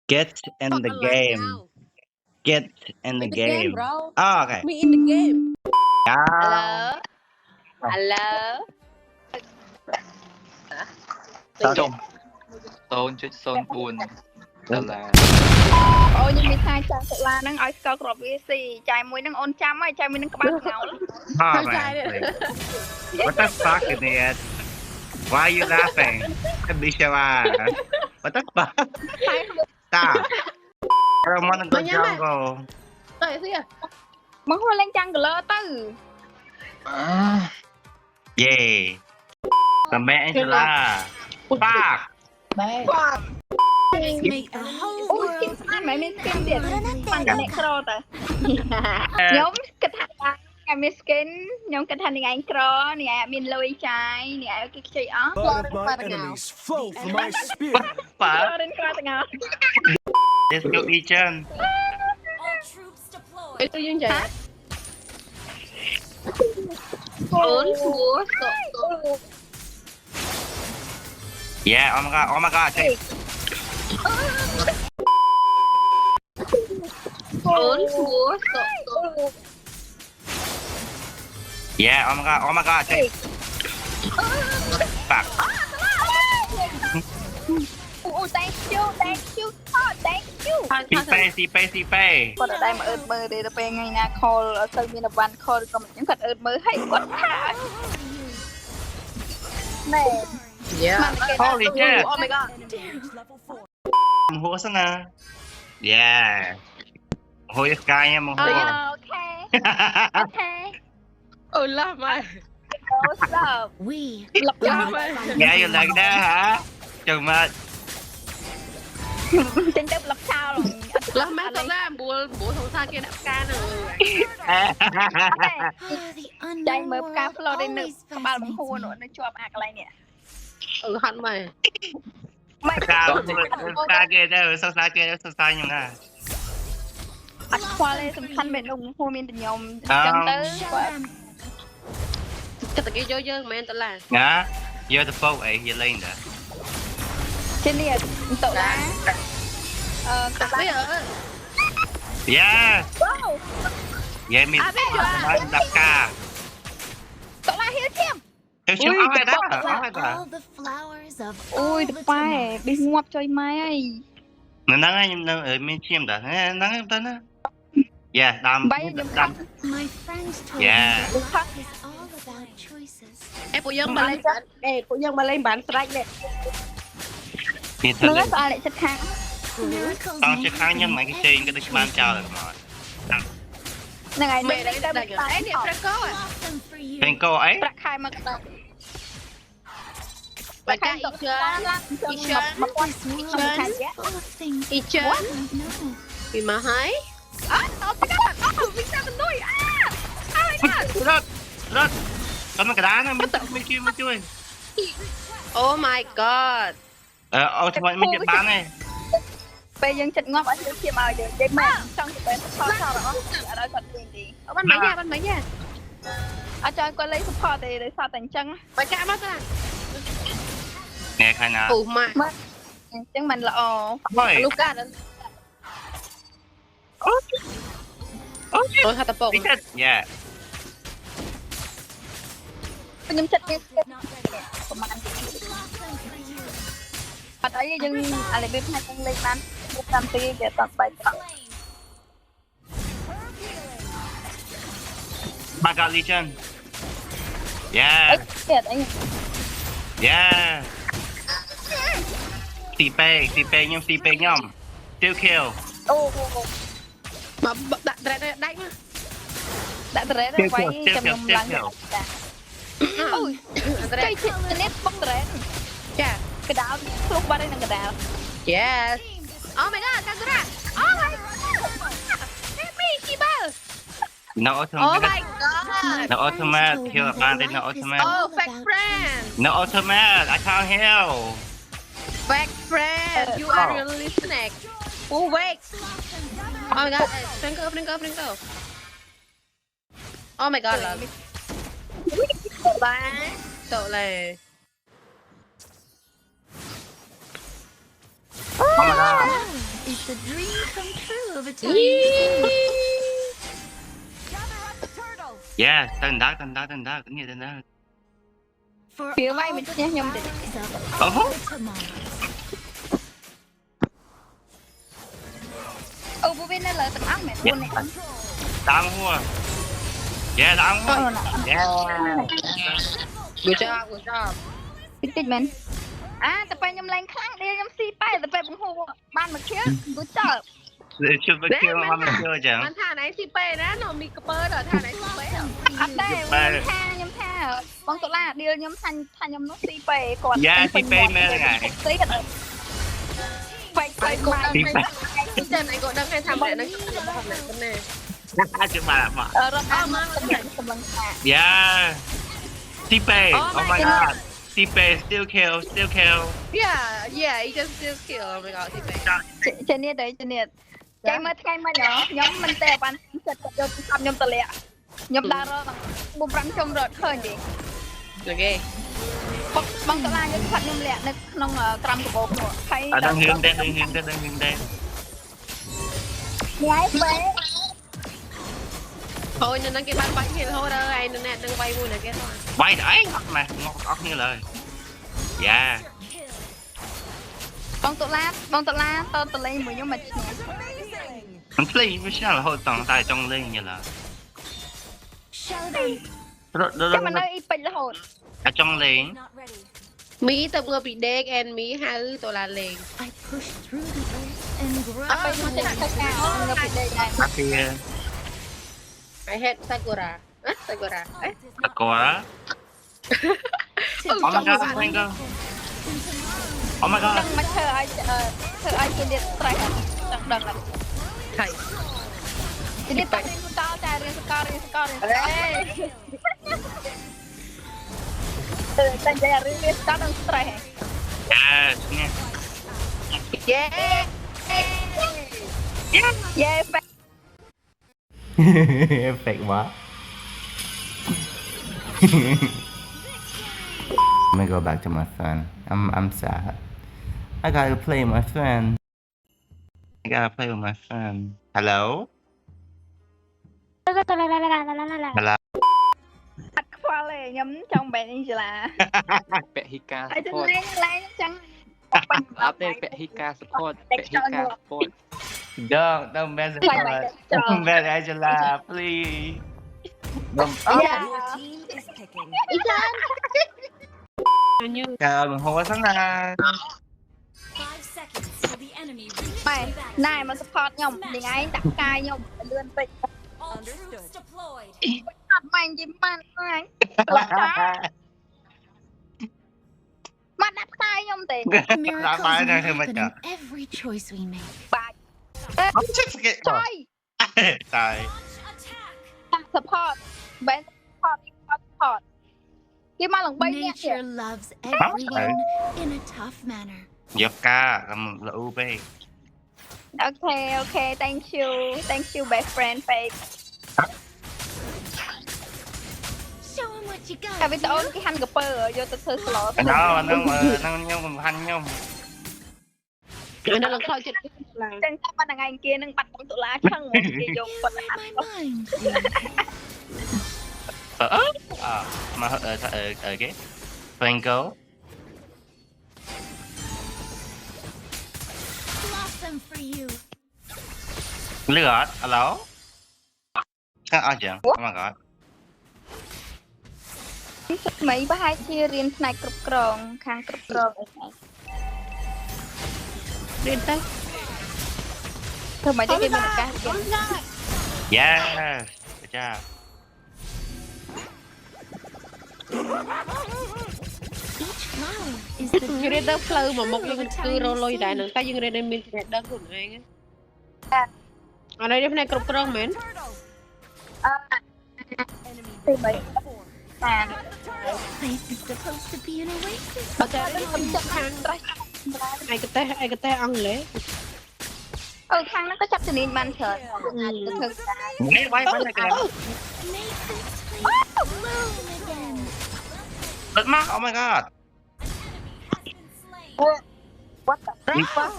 Get in the Online game. now. Get in the In the game, game. bro. Oh, okay. Me in the game. Chào. Alo, alo. Sao Chồng Tôn chứ Tôn buồn Thật là Ôi nhưng mình thay trang tự la nâng ai score crop VC chạy mũi nâng ôn trăm ấy chạy mũi nâng các bạn ngầu lắm. Oh, man. What the fuck, idiot? Why are you laughing? Bishawa. What the fuck? Stop. I don't want to go jungle. Đây gì à? Mất hoa lên trang lơ tư. Yeah. The man is la. Fuck. Make the whole Ôi world skin mày mình skin tiền. Bằng cái này cro ta. Nhóm kịch hành ngày mình skin nhóm kịch hành ngày cro nè mình lôi trái nè cái chơi ó. Blood of my enemies flow from my spear. Fuck. Cro đến cro ta ngào. Let's go eat them. all troops deployed. Ê, tôi dương chạy. Ốn chúa. Yeah, oh my god, oh my god. Take. Ốn chúa. Yeah, oh my god. Take. Fuck. Oh, thank you. Oh, thank you. Si pay. គាត់អត់ដែរមកអឺតមើលទេដល់ពេលថ្ងៃណា call អត់ទៅមានអវ៉ាន់ call ក៏មិនចឹងគាត់អឺតមើលហើយគាត់ថាណែ Yeah. Holy shit. Oh my god. Damage level 4. Hùa sao nè. Yeah. Hùa sky nha, mà hùa. អូខេអូខេ Oh, love my. អូស្ដាប់ We លប់ចាំ Love my. Yeah, you like that, hả? Chừng mà. ចេញទៅលប់ចោល Love my ទៅឡាបួលសង្សារគេដាក់ផ្កាហ្នឹង ចាញ់មើលផ្កា flow នេះនៅក្បាលបង្ហួរនោះនៅជាប់អាកន្លែងនេះ ហត់មក មិន Sao kia đâu, sao nhưng à. អត់ខ្វល់ទេសំខាន់មែននោះហួរមានតែខ្ញុំចឹងទៅគាត់ ចិត្តតែគេយកយើងមិនមែនទៅឡា Hả? Vô the boat ấy, vô lên đó. ជានេះទៅឡាទៅឡា bây giờ Yeah. wow Yeah, mình đập ca. ទៅឡាហៀឈាម Theo chứ Ui, ai đó, cái bọc ai đó. all the flowers of អូយ all ទៅ the ប៉ែ domains. ប៊ីងាប់ចុយម៉ែអី Nó nắng ấy, nó ở bên chim đó. Nắng em tên á. Yeah, đam. Bay giùm Đam. My friends told Yeah. me that life is all about choices. ឯពួកយើងមកលេងបានពួកយើងមកលេងបានស្រេចនេះ Thì នឹង thật ស្អាតលេខចិត្តខាង Miracles con may chưa kháng nhân happen mấy cái chơi cái every ban trao day. được rồi. ហ្នឹងហើយ មេ លេខ លេង ទៅ ដាច់អេនេះប្រកោ Blossom for you. Thành cô ấy. ប្រាក់ខែមកដល់ បើកាអ៊ីជើ ឡើងចឹងមក This world is full of things អ៊ីជើ I don't know. ពីមកហើយ អត់អត់ទៅអត់វិញតាមទៅអើ Rớt. Rớt. Con cái đá nó mới kêu mới chui. Oh my god Ô thôi mới chụp bán này. ពេលយើងចិត្តងាប់អត់ជឿមកយើងនិយាយមែនចង់ទៅពេល support ថតរបស់អត់ឲ្យគាត់វិញទេ បានមិនយ៉ាបានមិនយ៉ា អត់ចង់គាត់លេង support ទេដោយសារតែអញ្ចឹង បើកាមកតា Nghe khai nào. អូម៉ា អញ្ចឹងមិនល្អ Ôi. លូកាអូហាត់តពង Biết hết. Yeah. ខ្ញុំចិត្តវាប្រហែលអត់អីយើងអាលេបផ្នែកយើងលេងបានតាមទីវាតបាយត្រង់ Ba got Legion. Yeah. ទៀតអី Yeah. CP nhom. Still kill. អូ មកដាក់ត្រេតដាច់មក ដាក់ត្រេតໄວចាំខ្ញុំឡើងអូយ ត្រេ ចៃ ត ជិះនេះបុកត្រេត ចា កដាលឆ្លុះបាត់ហើយនឹងកដាល Yes Oh my god កាសារ៉ា Oh my god Happy Kibal No Oh automatic. my god No automatic. Heal bandit. No automatic. Oh fake friend No automatic. I can't heal. Fake friend You are really snack Oh wait Oh my god Franco Oh my god love Bye Tội lề Oh my god. the dream come true of a time. Yeah, tên đó, cái gì tên đó. For Phía all bay mình nha nhầm để of all the tomorrow. vô bên đây là tận ác mẹ Yeah. buồn này. Tao mua. Yeah, tao mua. Yeah. Good job, good job. Tích mình. Tập bay nhầm lên khang đi nhầm si bay tập bay bằng hồ ban mà kia. Good job. Chưa bắt kêu mà mình chưa chẳng. มันท่าไหนสิเป้นะหนูมีกระเปิดเหรอท่าไหนสิเป้เหรอ อัดได้nhầm thaบางตัวละเดียวnhầm thanh nhầm nó si bay ก่อน Yeah, si bay mê là ngày. ซีกันไป ไปกดดัน Si ให้ bay. พี่เจนไหนกดดันให้ทำแบบนั้นจะบอกไหนกันแน่ Chứ mà làm mà. เราเอามาเป็นกำลังใจ Yeah. Si bay. Oh my god. Si bay still kill. yeah he just kill oh my god สิเป้ เจเนียเด้เจเนียใจมาថ្ងៃមកញ៉ាំមិនតែបានចិត្តយកខំញ៉ាំតលាក់ញ៉ាំដារបុំប្រាំងចំរត់ឃើញទេ โอเค បងតឡាយកខាត់ញ៉ាំលាក់នៅក្នុងក្រំកបោកនោះហើយ Đang hướng đây. ញ៉ៃពេ thôi nên nó cái bán bánh thì thôi đâu ai nên đừng vay mua này cái thôi Bay đấy. Mà ngọt óc như lời. Yeah. បងតឡាតលេងមួយខ្ញុំមកឈ្នះ Mình play với sao là hồi tầng tại trong lên như là. Show them.ចាំមកនៅអ៊ីពេចរហូត Ở trong lên.มีtập ngựa bị đeg and มีห้าตัวละเลง I push through the earth and grow. អត់ទៅមកតែទៅការងើបពីដេកដែរ Ở kia. I hate sakura sakura Ở qua. Oh my god, Franco. Oh my ច god. ង់មកធ្វើឲ្យជានេះស្រេចចង់ដឹង ใช่ ជានេះតែរៀនសកលតែរៀនសកល เอ้ย តែនិយាយរៀនសកលនឹងស្រេច Yeah. Nha. เย้ យេ Fake quá. Let me go back to my friend. I'm sad. I gotta play with my friend. Hello? Hello? អត់ខ្វល់ទេខ្ញុំចង់បែរនេះចលា Pehika ហើយទៅ support លេងចឹង update Pehika support Pehika support Don't mess with her. Don't mess with Angela, please. Don't. Yeah. Trời ơi, mình không có sáng ra. 5 seconds till the enemy reaches ម៉ែណែមក support ខ្ញុំនេះឯងដាក់កាយខ្ញុំលឿនពេក all troops deployed. អត់ម៉ែនិយាយម៉ាត់អញមកដាក់កាយខ្ញុំទេ Miracles bài này thì happen mày in chả. every choice we make. បាច់ Không chết cái. ចុយ Trời. ដាក់ support បែរ support គេមកឡើង3នាក់ទៀត Nature loves everyone in a tough manner. Dập ca làm là UB. អូខេ thank you best friend fake Show 'em what you got. តែវីដេអូគេហាន់កពើយកទៅធ្វើ slot Nó nhau cùng hành nhau. อันนั้นเราเข้าจุดที่กลาง ចឹងតែប៉ុណ្្នឹងឯងគេនឹងបាត់តុលាឆឹងមកគេយកប៉ុណ្ណា My mind. Mà cái. Franco. Blossom for you. Lửa. Hello. Sao ở chẳng? Oh my god. ថ្មីប្រហែលជារៀនផ្នែកគ្រប់គ្រងខាងគ្រប់គ្រងអីហ្នឹង เรียนไป ធ្វើមកគេមានឱកាសរៀន Yeah. Good job. Each flower is the យើងរៀនទៅផ្លូវមួយមុខយើងគឺរលុយដែរនឹងតែយើងរៀនឲ្យមានចំណេះដឹងខ្លួនឯងអានេះផ្នែកគ្រប់គ្រងមែន ទីបីតាម place is supposed to be an oasis. បើតែរៀនខ្ញុំខាងត្រេះឯកទេសអង់គ្លេស ខាងហ្នឹងក៏ចាប់ជំនាញបានច្រើនអាចទៅធ្វើ Nghe quay quay lại kìa. Make this place bloom again. Bật mắt. Oh my god. what the fuck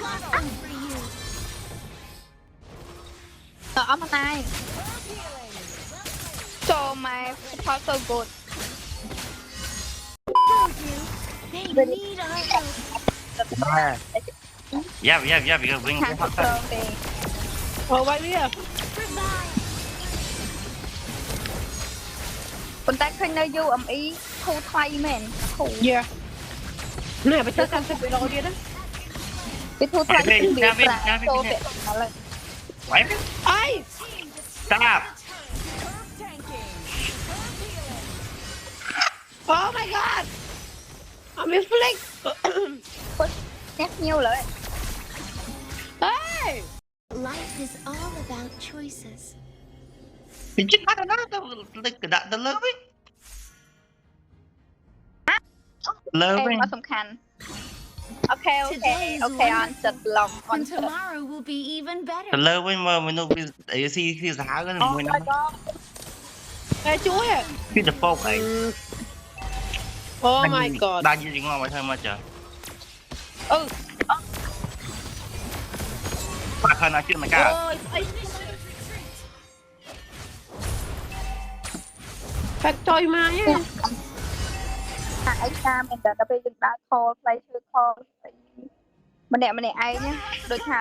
Blossom for you. I'm a nine. So my support so good. They need our help. Dạ because bring Hàng hot strong thì Oh, why we here? Revive. ប៉ុន្តែឃើញនៅយូរអឹមអ៊ីធូរថ្លៃមែនធូរ Yeah. Nè, bây giờ con sẽ bị đâu đi đó. វាធូរថ្លៃជាងវាប្រាចូលពាក់ឥឡូវ Wait. Ai? Stop. Oh my god. I'm in flick. អ្នកnhiều lợi Hey. Life is all about choices. Did you not know the loving? Loving. អត់សំខាន់អូខេអូខេ Today is អូខេអនចិត្តឡំអន And ចិត្ត tomorrow will be even better. The loving mà mình đâu biết see sao cái Oh mình my god Ê, chuối à. biết the folk này. Oh my god. Bao nhiêu chuyện ngon mà thôi mà trời. Ừ. Mà thôi nói chuyện mà cả. Ôi, ấy. Phát trôi mà nhá. ថាឯកាមែនតើដល់ពេលយើងដើរខលផ្លៃឈើខលម្នាក់ឯងណាដូចថា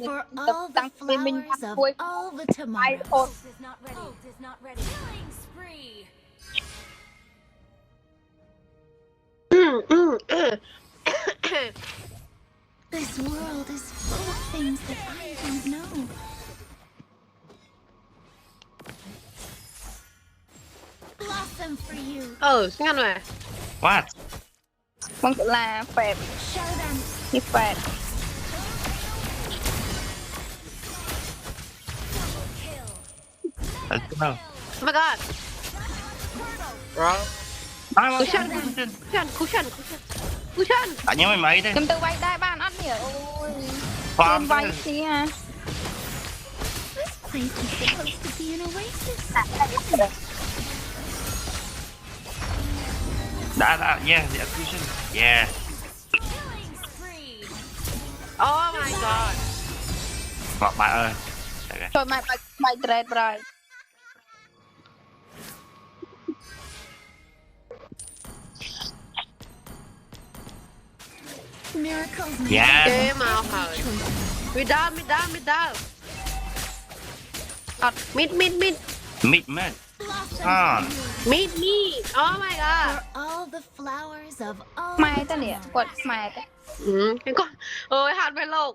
For all the flowers of all the tomorrows. Is not ready. Is not ready. Killing spree. This world is full of things that I don't know. Blossom for you. Ngon mà. What? បងសាឡាហ្វេប Show them. នេះហ្វេប Let's go. Oh my god. Bro. Cushion. Tại nhớ mày mấy đấy. ខ្ញុំទៅវាយដែរបានអត់នេះអូយ Farm វាយគ្នា This place is supposed to be an oasis. đã yeah the execution yeah. Killing spree. Oh my god. Ngọt bà ơi. Okay. ចូលមកបាច់ត្រេតប្រយ Miracles Yeah. Ê màu hời. Mid down. Mid. Mid mid. blossom Ah. for you. Mid. Oh my god. For all the flowers of all ខ្មែរ the តើនេះ tomorrows. គាត់ខ្មែរតើ Cái con. Ôi, hạt về lộn.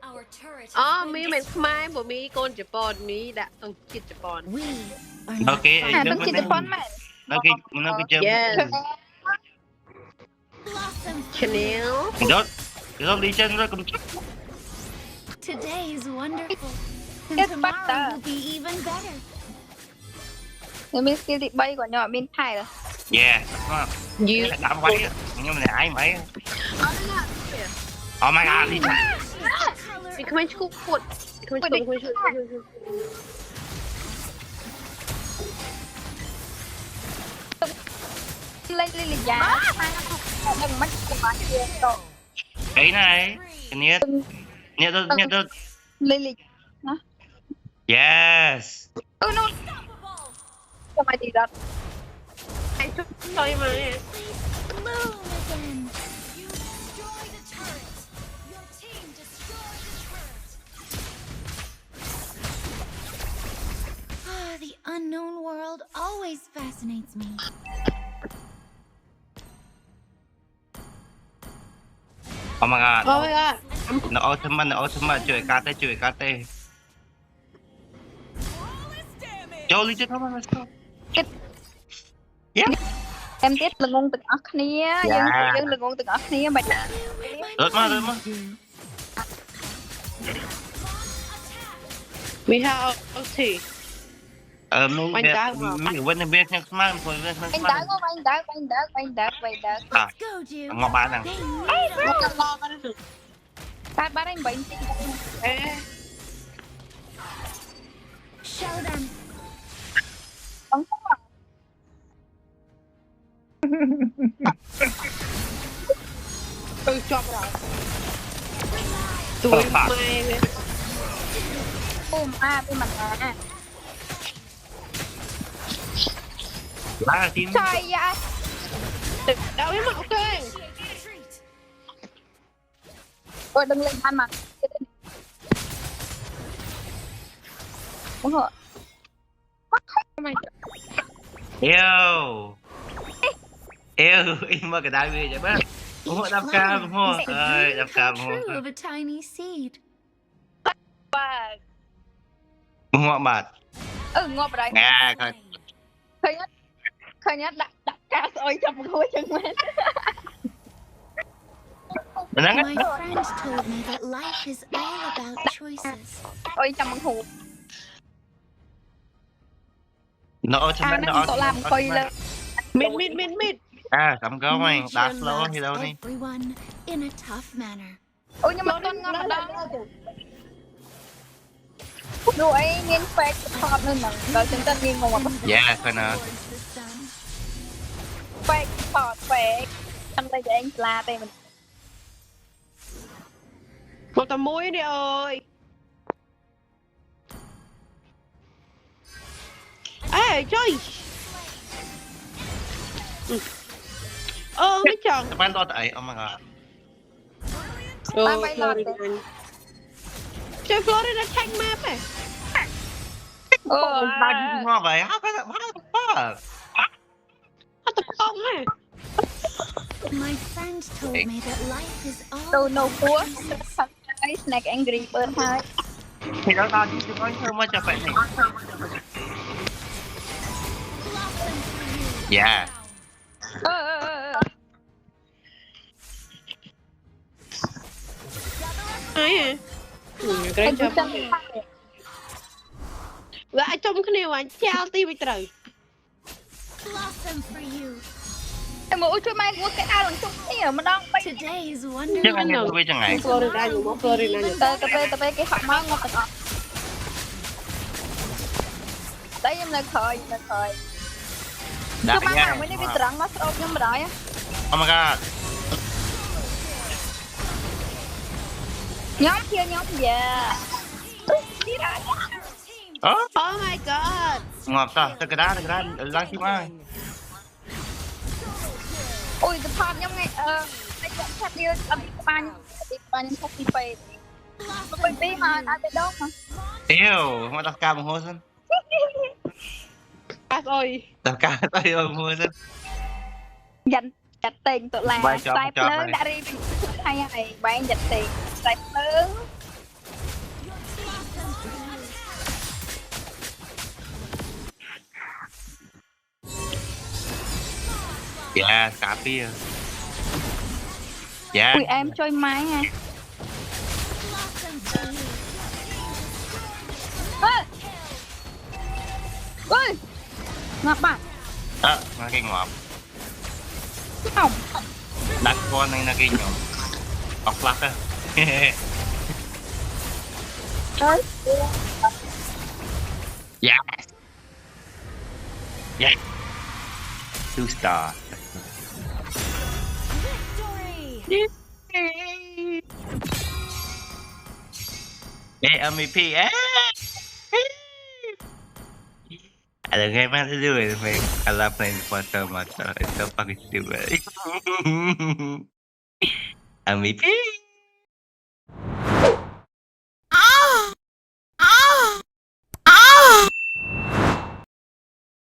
Our turret Ờ, has mi been mình mai của mi con Japan mi đã ông kid Japan. We are not Okay. អានឹងជាប៉ុនមែន nó cái chơi. Yes. blossom for you. Chanel. Rốt đi chân rồi cùng chút. Today is wonderful. And Yes, tomorrow butter. will be even better. ខ្ញុំមាន skill ទី3គាត់ខ្ញុំអត់មានថែ Yeah. Đúng không? You. Đã quay nhưng mà này ai mấy. Oh my god đi. Color Đi come school foot. Come school. លេងលីលីយ៉ាតែមិនខ្មាស់ជាត Cái này. Cái nhiệt. Nhiệt rồi. លីលីណា Yes. អូនោះចាំឲ្យទីរត់ Anh chút thôi mà. bloom again. You destroyed a turret. Your team destroyed a turret. The unknown world always fascinates me. Oh my god. Oh my god. Nó ultimate chửi KT. Cho đi chết không let's go. Yeah. emទៀតល្ងងទាំងអស់គ្នាយើងល្ងងទាំងអស់គ្នាមិន Rớt mà. We have ulti. Mình quên biết nhưng mà mình quên anh đá không anh đá à Go, Jude. ngọc bạn à They need our Một lo cái đó được. ta bắt anh bệnh Ê. show them. bắn không à Ừ, chọn rồi. Tôi mày. ពុំអាពីមិនណា Lá team. ឆាយយ៉ា Đâu biết mà ok. អូដឹងលេងបានមកអូ Oh my god. Yêu. Yêu, im mà cái đai về vậy bác. Ủng hộ đập cam, ủng hộ. Ơi, đập cam, ủng True hộ. of a tiny seed. បាទ Ủng hộ bạn. ងាប់បដៃ Nghe coi. ឃើញដាក់ការស្អុយចាប់មកហួយចឹងមែន Mình đang My friends told me that life is all about choices. អុយចាប់មកហួយ nó cho អា nên ហ្នឹង nó តឡាមកុយលើ Mid. à cầm câu mày đá Nature slow loves thì đâu đi everyone in a tough manner. អូខ្ញុំមិនទាន់ងាប់ម្ដងនោះអីមាន fake ថតនៅហ្នឹងដល់ចឹងទៅងាយងប់ yeah coi nào Towards the sun. fake ថត fake អត់តែឯងស្លាទេមិន Một tầm muối đi ơi. Ê chơi. Cái chồng. các bạn lo tại oh my god bay lọt Florida. Chơi Florida tag map này. ba đi ngon vậy how the fuck Nó tập không này. My friends told me that life is all ទៅនៅ about ពោះ choices. អី snack angry bird ហើយ thì đó tao đi chúng nó mà cho bạn này yeah អឺ Ai à? តែ Cái ចឹង chồng. Lại trong cái này anh trao ti bị trời. Blossom for you. តែមកជួយម៉ែមួយគេដើរឡើងជុំគ្នាម្ដង3 Today is chứ wonderful. anh em tôi chẳng ngày Florida nhiều quá Florida nhiều. ទៅពេលគេហក់មកងាប់ទាំងអស់តែខ្ញុំនៅក្រោយជួយ đã ម៉ែ nha មួយនេះវាត្រង់មកស្រូបខ្ញុំម្ដង oh my god ខ្ញុំជាខ្ញុំយ៉ាទីរ៉ា oh Oh my god. ngọt sao cái đá đang chim ai អូយទៅថតខ្ញុំថ្ងៃតែខ្ញុំឆាត់វាអត់បាញ់ឆាត់ទីពេកទៅពីមកអត់ទៅដងមក yêu mà đập cam một hồi xin À rồi. đập cam tay ơi một hồi xin យ៉ាន់ចាត់តេងតុលា បាយចប់ ខ្សែភ្លើង ចប់ហើយ ដាក់រីវិវថៃហើយបែងចាត់តេងខ្សែភ្លើង yeah cà phê yeah អ៊ុយអែមជួយម៉ែហ៎ Blossom for you. អើយងាប់បាត់ đó nó cái ngọt អោ đặt con này là cái nhỏ ọc lắc á អើយ yeah yeah two star Victory! yeah MVP eh I don't get mad to do it, man. I love playing for so much. It's so fucking stupid. MVP.